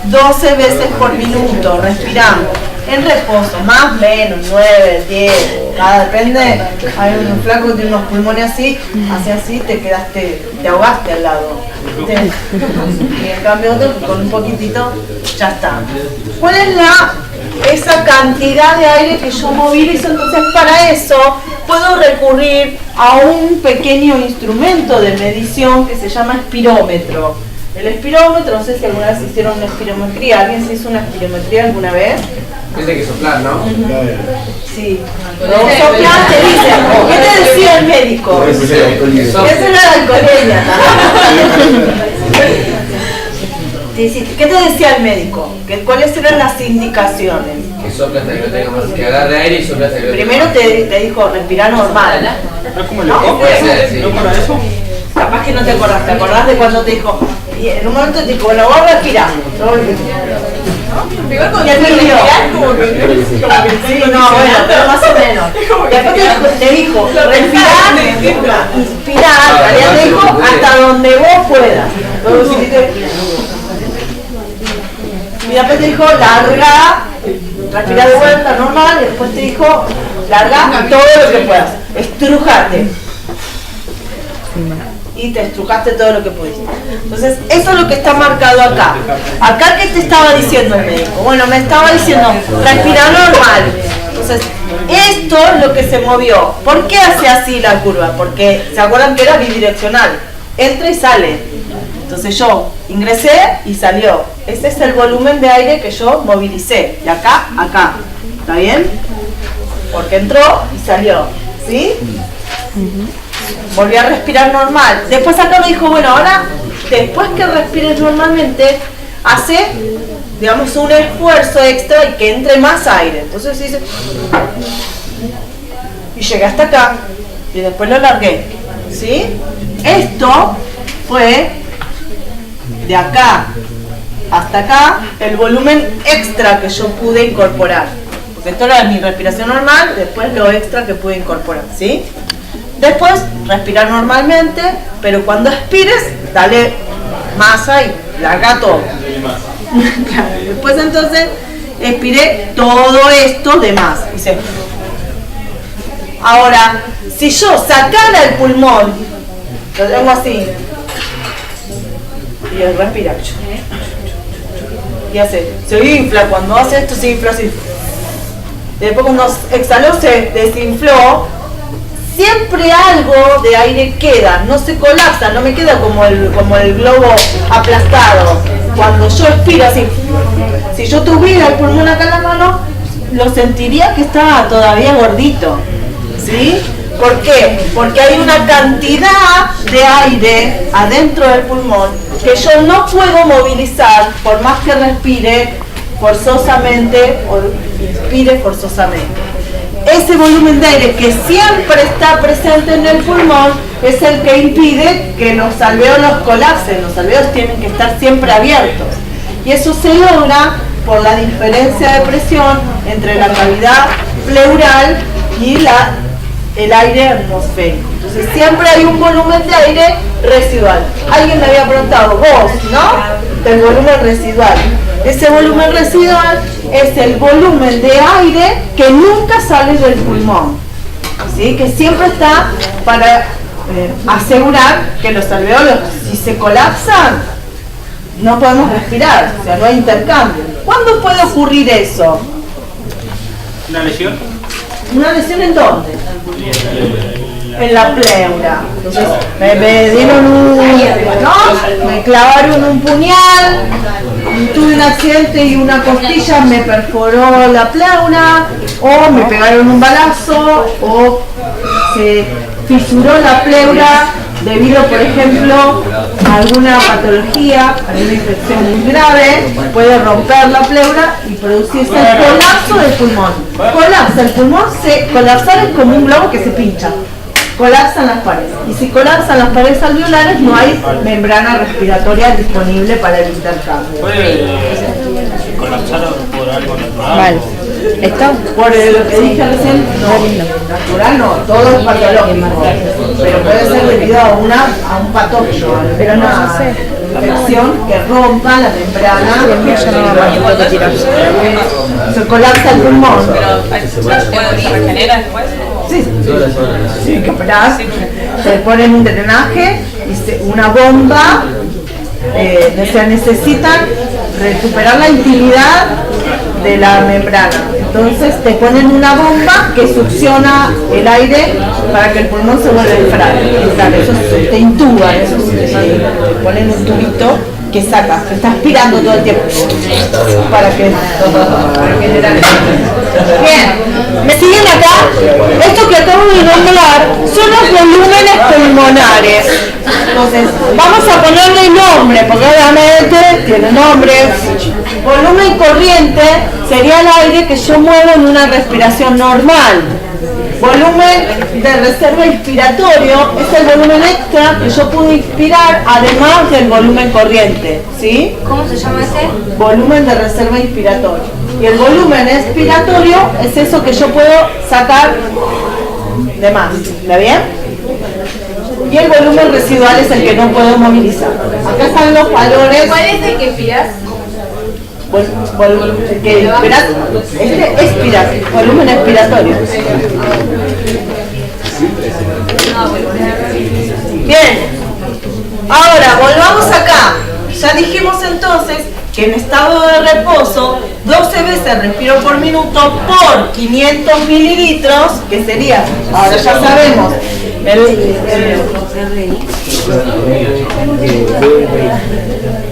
12 veces por minuto respiramos. En reposo, más o menos, 9, 10, depende. Hay un flaco que tiene unos pulmones así, así te ahogaste al lado. Y en cambio otro, con un poquitito, ya está. ¿Cuál es esa cantidad de aire que yo movilizo? Entonces, para eso puedo recurrir a un pequeño instrumento de medición que se llama espirómetro. El espirómetro, no sé si alguna vez hicieron una espirometría. ¿Alguien se hizo una espirometría alguna vez? Tiene que soplar, ¿no? Sí. Luego soplar, te dicen, ¿qué te decía el médico? Esa era la alcoholemia. ¿Qué te decía el médico? ¿Cuáles eran las indicaciones? Que sopla hasta que no tenga más, que agarre aire y sopla hasta que no tenga más. Primero te dijo respirar normal. ¿No es como el loco? ¿No para eso? Capaz que no te acordás. ¿Te acordás de cuando te dijo? Y en un momento te dijo, bueno, vos respirá. Y él me dio. Sí, no, bueno, pero más o menos. Después te dijo, respirar, inspirar, en realidad te dijo hasta donde vos puedas. Y después te dijo, larga, respira de vuelta, normal, y después te dijo, larga todo lo que puedas, estrujate. Y te estrujaste todo lo que pudiste. Entonces, eso es lo que está marcado acá. Acá, ¿qué te estaba diciendo el médico? Bueno, me estaba diciendo, respira normal. Entonces, esto es lo que se movió. ¿Por qué hace así la curva? Porque, ¿se acuerdan que era bidireccional? Entra y sale. Entonces yo ingresé y salió. Ese es el volumen de aire que yo movilicé. De acá a acá. ¿Está bien? Porque entró y salió. ¿Sí? Volví a respirar normal. Después acá me dijo, bueno, ahora, después que respires normalmente, hace, digamos, un esfuerzo extra y que entre más aire. Entonces dice, y llegué hasta acá y después lo largué. ¿Sí? Esto fue de acá hasta acá el volumen extra que yo pude incorporar. Porque esto era mi respiración normal, después lo extra que pude incorporar. ¿Sí? Después, respirar normalmente, pero cuando expires, dale masa y larga todo. Claro. Después entonces, expiré todo esto de más. Dice. Ahora, si yo sacara el pulmón, lo tengo así, y respira. Y hace, se infla, cuando hace esto se infla así. después cuando exhaló se desinfló, siempre algo de aire queda, no se colapsa, no me queda como el globo aplastado. Cuando yo expiro así, si yo tuviera el pulmón acá en la mano, lo sentiría que está todavía gordito, ¿sí? ¿Por qué? Porque hay una cantidad de aire adentro del pulmón que yo no puedo movilizar por más que respire forzosamente o inspire forzosamente. Ese volumen de aire que siempre está presente en el pulmón es el que impide que los alveolos colapsen. Los alveolos tienen que estar siempre abiertos. Y eso se logra por la diferencia de presión entre la cavidad pleural y el aire atmosférico. Entonces siempre hay un volumen de aire residual. Alguien me había preguntado, vos, ¿no? Del volumen residual. Ese volumen residual es el volumen de aire que nunca sale del pulmón, ¿sí? Que siempre está para asegurar que los alveolos, si se colapsan, no podemos respirar, o sea, no hay intercambio. ¿Cuándo puede ocurrir eso? ¿Una lesión? ¿Una lesión en dónde? En la pleura. Entonces me dieron me clavaron un puñal, tuve un accidente y una costilla me perforó la pleura, o me pegaron un balazo, o se fisuró la pleura debido, por ejemplo, a alguna patología, a una infección muy grave, puede romper la pleura y producirse el colapso del pulmón. Colapsa el pulmón, colapsar es como un globo que se pincha. Colapsan las paredes. Y si colapsan las paredes alveolares, no hay membrana respiratoria disponible para el intercambio. ¿Puede colapsar por algo natural? Vale. ¿Esto? Por lo que dije recién, no, natural no, todo es patológico, pero puede ser debido a un patógeno, pero una infección que rompa la membrana, se colapsa el pulmón. ¿Se regenera después? Sí, que operar, se ponen un drenaje y una bomba, se necesitan recuperar la intimidad de la membrana. Entonces te ponen una bomba que succiona el aire para que el pulmón se vuelva a inflar. Eso te intuban, eso te ponen un tubito que saca, que está aspirando todo el tiempo para generar. Bien, ¿me siguen acá? Esto que acabo de nombrar son los volúmenes pulmonares. Entonces, vamos a ponerle nombre, porque obviamente tiene nombres. Volumen corriente sería el aire que yo muevo en una respiración normal. Volumen de reserva inspiratorio es el volumen extra que yo puedo inspirar además del volumen corriente, ¿sí? ¿Cómo se llama ese? Volumen de reserva inspiratorio. Y el volumen expiratorio es eso que yo puedo sacar de más, ¿está bien? Y el volumen residual es el que no puedo movilizar. Acá están los valores. ¿Cuál es el que expiras? Que expirar, volumen expiratorio. Bien, ahora volvamos acá. Ya dijimos entonces que en estado de reposo 12 veces respiro por minuto por 500 mililitros, que sería, ahora ya sabemos,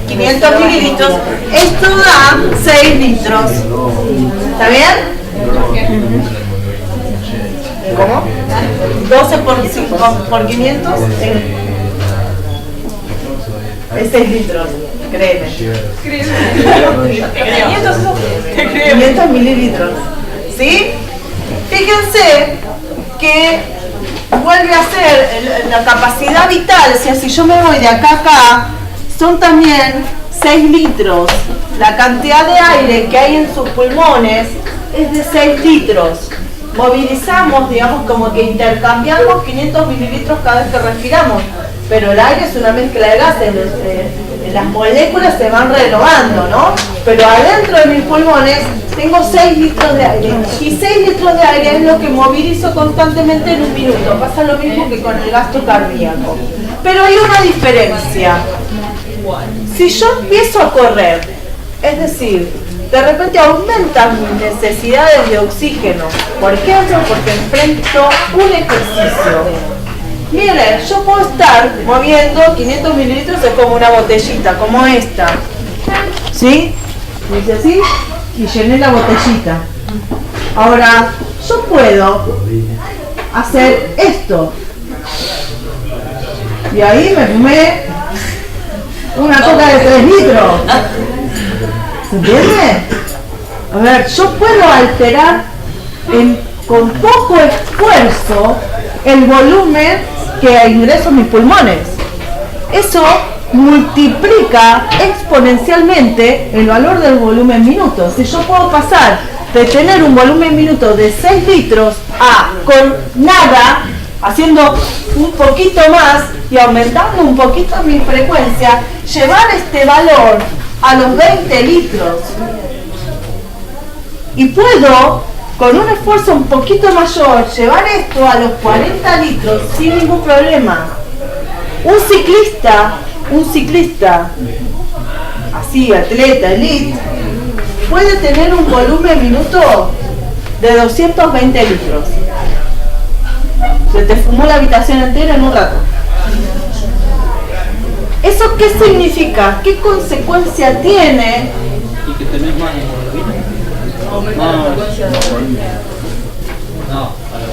500 mililitros, esto da 6 litros. ¿Está bien? ¿Cómo? 12 por 500 es 6 litros, créeme. 500 mililitros. ¿Sí? Fíjense que vuelve a ser la capacidad vital, o sea, si yo me voy de acá a acá, son también 6 litros. La cantidad de aire que hay en sus pulmones es de 6 litros. Movilizamos, digamos, como que intercambiamos 500 mililitros cada vez que respiramos, pero el aire es una mezcla de gases, las moléculas se van renovando, ¿no? Pero adentro de mis pulmones tengo 6 litros de aire, y 6 litros de aire es lo que movilizo constantemente en un minuto. Pasa lo mismo que con el gasto cardíaco. Pero hay una diferencia. Si yo empiezo a correr, es decir, de repente aumentan mis necesidades de oxígeno. Por ejemplo, porque enfrento un ejercicio. Miren, yo puedo estar moviendo 500 mililitros, es como una botellita, como esta. ¿Sí? Dice así y llené la botellita. Ahora, yo puedo hacer esto. Y ahí me fumé una coca de 3 litros. ¿Se entiende? A ver, yo puedo alterar con poco esfuerzo el volumen que ingreso a mis pulmones. Eso multiplica exponencialmente el valor del volumen minuto. Si yo puedo pasar de tener un volumen minuto de 6 litros a con nada, haciendo un poquito más y aumentando un poquito mi frecuencia, llevar este valor a los 20 litros. Y puedo, con un esfuerzo un poquito mayor, llevar esto a los 40 litros sin ningún problema. Un ciclista, así, atleta, elite, puede tener un volumen minuto de 220 litros. Se te fumó la habitación entera en un rato. ¿Eso qué significa? ¿Qué consecuencia tiene? ¿Y que tenés más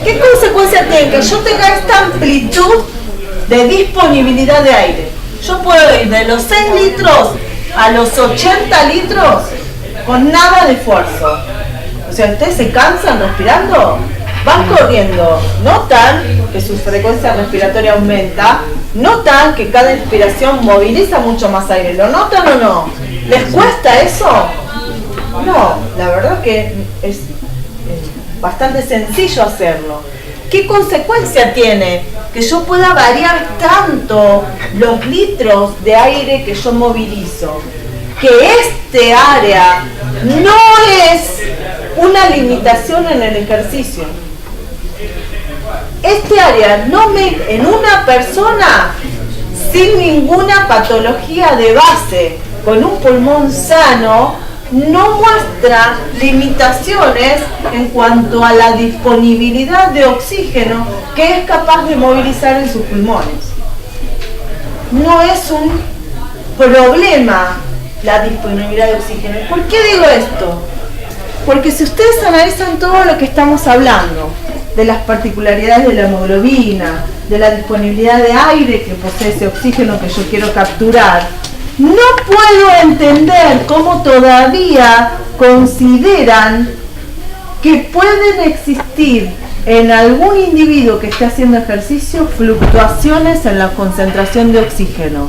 ¿Qué consecuencia tiene que yo tenga esta amplitud de disponibilidad de aire? Yo puedo ir de los 6 litros a los 80 litros con nada de esfuerzo. O sea, ¿ustedes se cansan respirando? Van corriendo, notan que su frecuencia respiratoria aumenta, notan que cada inspiración moviliza mucho más aire. ¿Lo notan o no? ¿Les cuesta eso? No, la verdad que es bastante sencillo hacerlo. ¿Qué consecuencia tiene? Que yo pueda variar tanto los litros de aire que yo movilizo. Que este área no es una limitación en el ejercicio. Este área en una persona sin ninguna patología de base, con un pulmón sano, no muestra limitaciones en cuanto a la disponibilidad de oxígeno que es capaz de movilizar en sus pulmones. No es un problema la disponibilidad de oxígeno. ¿Por qué digo esto? Porque si ustedes analizan todo lo que estamos hablando, de las particularidades de la hemoglobina, de la disponibilidad de aire que posee ese oxígeno que yo quiero capturar, no puedo entender cómo todavía consideran que pueden existir en algún individuo que esté haciendo ejercicio fluctuaciones en la concentración de oxígeno.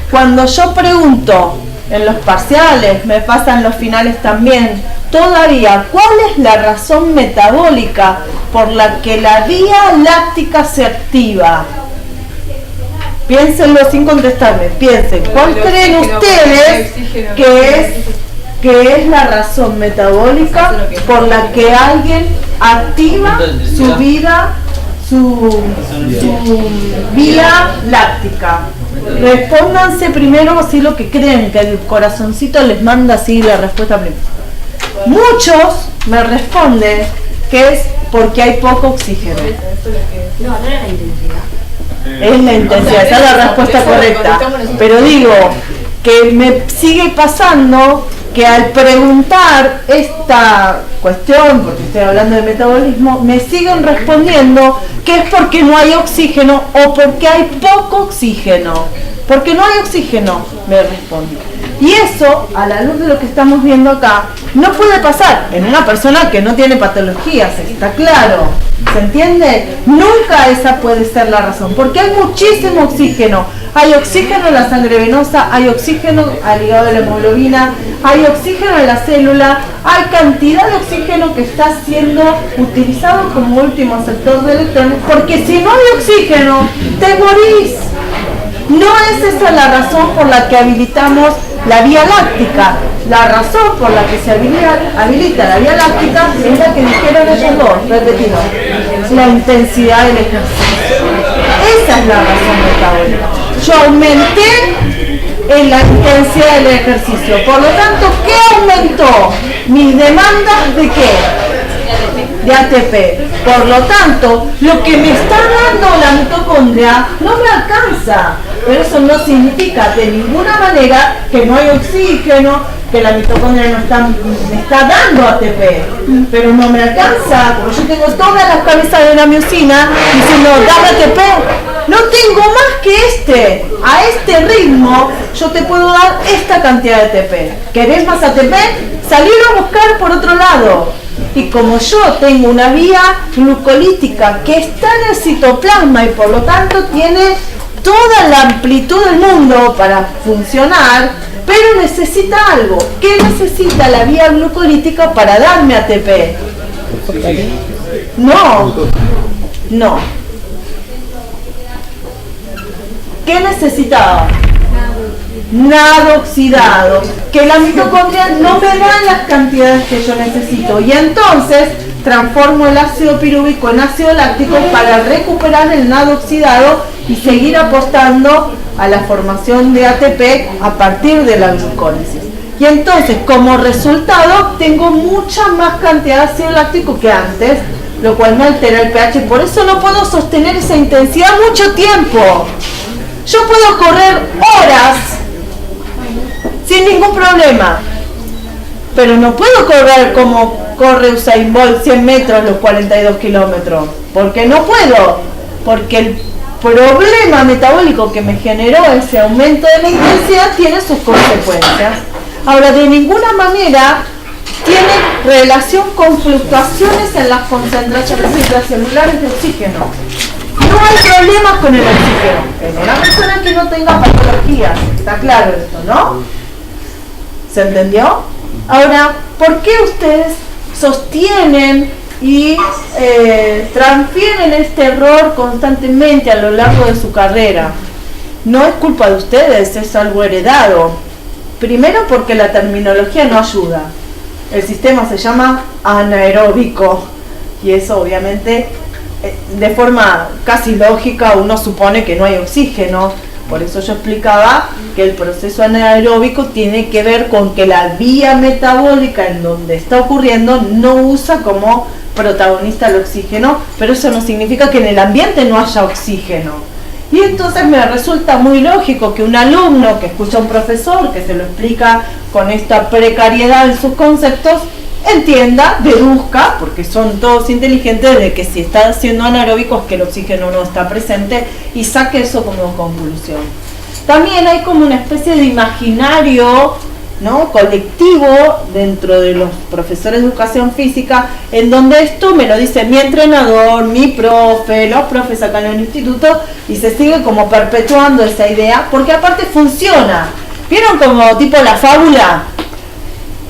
Cuando yo pregunto en los parciales, me pasa en los finales también, todavía, ¿cuál es la razón metabólica por la que la vía láctica se activa? Piénsenlo sin contestarme, piensen, ¿cuál creen ustedes que es la razón metabólica por la que alguien activa su vida, su vía láctica? Respóndanse primero si lo que creen, que el corazoncito les manda así la respuesta primero. Muchos me responden que es porque hay poco oxígeno. No era la intensidad. Es la intensidad, esa es la respuesta correcta. Pero digo que me sigue pasando que al preguntar esta cuestión, porque estoy hablando de metabolismo, me siguen respondiendo que es porque no hay oxígeno o porque hay poco oxígeno. Porque no hay oxígeno, me responden. Y eso, a la luz de lo que estamos viendo acá, no puede pasar en una persona que no tiene patologías, está claro. ¿Se entiende? Nunca esa puede ser la razón, porque hay muchísimo oxígeno. Hay oxígeno en la sangre venosa, hay oxígeno al hígado de la hemoglobina, hay oxígeno en la célula, hay cantidad de oxígeno que está siendo utilizado como último sector de electrones, porque si no hay oxígeno, te morís. No es esa la razón por la que habilitamos la vía láctica. La razón por la que se habilita la vía láctica es la que dijeron ellos dos, repetido, la intensidad del ejercicio. Esa es la razón metabólica. Yo aumenté en la intensidad del ejercicio. Por lo tanto, ¿qué aumentó? Mis demandas de qué? De ATP. Por lo tanto, lo que me está dando la mitocondria no me alcanza. Pero eso no significa de ninguna manera que no hay oxígeno, que la mitocondria me está dando ATP. Pero no me alcanza, porque yo tengo todas las cabezas de la miosina diciendo, dame ATP. No tengo más que a este ritmo yo te puedo dar esta cantidad de ATP. ¿Querés más ATP? Salirlo a buscar por otro lado. Y como yo tengo una vía glucolítica que está en el citoplasma y por lo tanto tiene toda la amplitud del mundo para funcionar, pero necesita algo. ¿Qué necesita la vía glucolítica para darme ATP? No. ¿Qué necesitaba? Nada oxidado, que la mitocondria no me da las cantidades que yo necesito, y entonces transformo el ácido pirúvico en ácido láctico para recuperar el nado oxidado y seguir apostando a la formación de ATP a partir de la glucólisis. Y entonces, como resultado, tengo mucha más cantidad de ácido láctico que antes, lo cual no altera el pH, por eso no puedo sostener esa intensidad mucho tiempo. Yo puedo correr horas sin ningún problema, pero no puedo correr como corre Usain Bolt 100 metros los 42 kilómetros, porque no puedo, porque el problema metabólico que me generó ese aumento de la intensidad tiene sus consecuencias. Ahora, de ninguna manera tiene relación con fluctuaciones en las concentraciones intracelulares de oxígeno. No hay problemas con el oxígeno en una persona que no tenga patologías. Está claro esto, ¿no? ¿Se entendió? Ahora, ¿por qué ustedes sostienen y transfieren este error constantemente a lo largo de su carrera? No es culpa de ustedes, es algo heredado. Primero porque la terminología no ayuda. El sistema se llama anaeróbico y eso obviamente de forma casi lógica uno supone que no hay oxígeno. Por eso yo explicaba que el proceso anaeróbico tiene que ver con que la vía metabólica en donde está ocurriendo no usa como protagonista el oxígeno, pero eso no significa que en el ambiente no haya oxígeno. Y entonces me resulta muy lógico que un alumno que escucha a un profesor que se lo explica con esta precariedad en sus conceptos, entienda, deduzca, porque son todos inteligentes, de que si está siendo anaeróbico es que el oxígeno no está presente y saque eso como conclusión. También hay como una especie de imaginario, ¿no?, colectivo dentro de los profesores de educación física, en donde esto me lo dice mi entrenador, mi profe, los profes acá en el instituto, y se sigue como perpetuando esa idea, porque aparte funciona. ¿Vieron como tipo la fábula?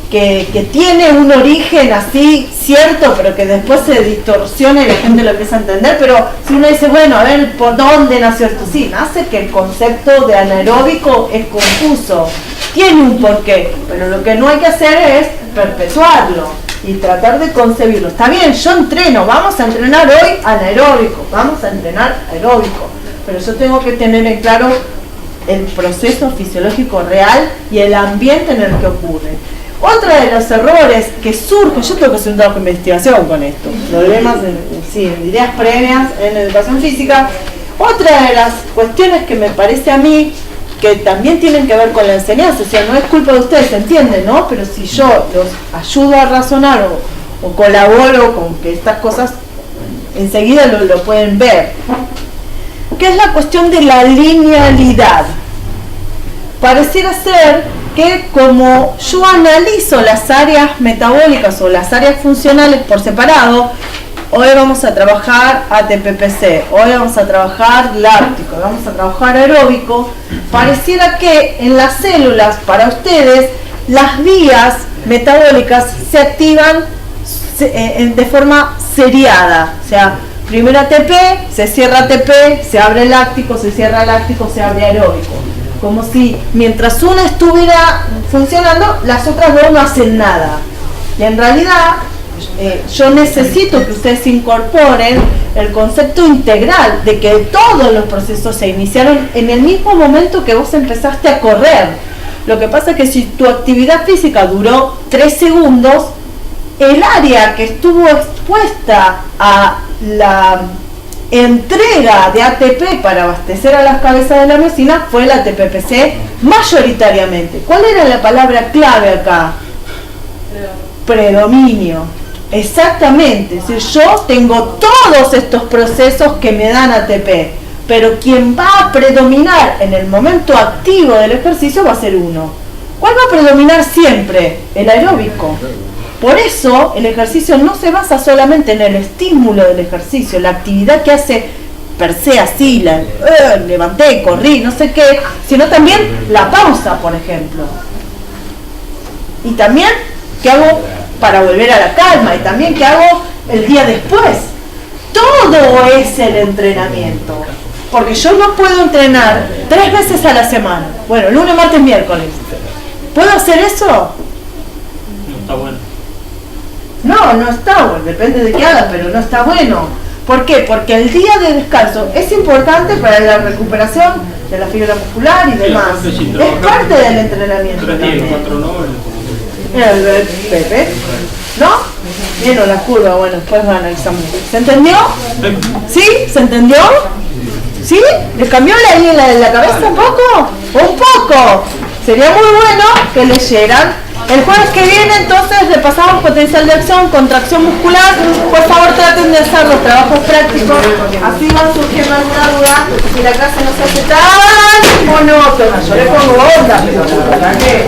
Que tiene un origen así cierto, pero que después se distorsiona y la gente lo empieza a entender. Pero si uno dice, bueno, a ver, ¿por dónde nació esto? Sí, nace que el concepto de anaeróbico es confuso, tiene un porqué, pero lo que no hay que hacer es perpetuarlo y tratar de concebirlo. Está bien, yo entreno, vamos a entrenar hoy anaeróbico, vamos a entrenar aeróbico, pero yo tengo que tener en claro el proceso fisiológico real y el ambiente en el que ocurre. Otro de los errores que surge, yo tengo que hacer un trabajo de investigación con esto, problemas en ideas previas en educación física. Otra de las cuestiones que me parece a mí que también tienen que ver con la enseñanza, o sea, no es culpa de ustedes, ¿se entiende, no? Pero si yo los ayudo a razonar o colaboro con que estas cosas enseguida lo pueden ver, que es la cuestión de la linealidad. Pareciera ser que como yo analizo las áreas metabólicas o las áreas funcionales por separado, hoy vamos a trabajar ATPPC, hoy vamos a trabajar láctico, vamos a trabajar aeróbico, pareciera que en las células, para ustedes, las vías metabólicas se activan de forma seriada, o sea, primero ATP, se cierra ATP, se abre láctico, se cierra láctico, se abre aeróbico. Como si mientras una estuviera funcionando, las otras dos no hacen nada. Y en realidad, yo necesito que ustedes incorporen el concepto integral de que todos los procesos se iniciaron en el mismo momento que vos empezaste a correr. Lo que pasa es que si tu actividad física duró 3 segundos, el área que estuvo expuesta a la entrega de ATP para abastecer a las cabezas de la miosina fue la ATP-PC mayoritariamente. ¿Cuál era la palabra clave acá? Predominio. Exactamente. Es decir, yo tengo todos estos procesos que me dan ATP, pero quien va a predominar en el momento activo del ejercicio va a ser uno. ¿Cuál va a predominar siempre? El aeróbico. Por eso el ejercicio no se basa solamente en el estímulo del ejercicio, la actividad que hace per se así, levanté, corrí, no sé qué, sino también la pausa, por ejemplo. Y también qué hago para volver a la calma, y también qué hago el día después. Todo es el entrenamiento. Porque yo no puedo entrenar 3 veces a la semana. Bueno, lunes, martes, miércoles. ¿Puedo hacer eso? No está bueno. No está bueno, depende de qué haga, pero no está bueno. ¿Por qué? Porque el día de descanso es importante para la recuperación de la fibra muscular y demás. Es parte del entrenamiento. 3 días, 4 no. Mira el Pepe, ¿no? Vieron la curva, bueno, después lo analizamos. ¿Se entendió? ¿Sí? ¿Se entendió? ¿Sí? ¿Les cambió la cabeza un poco? ¡Un poco! Sería muy bueno que leyeran. El jueves que viene entonces repasamos potencial de acción, contracción muscular. Por favor traten de hacer los trabajos prácticos, así van surgiendo alguna duda y la clase no se hace tan monótona. Yo le pongo onda, pero la verdad que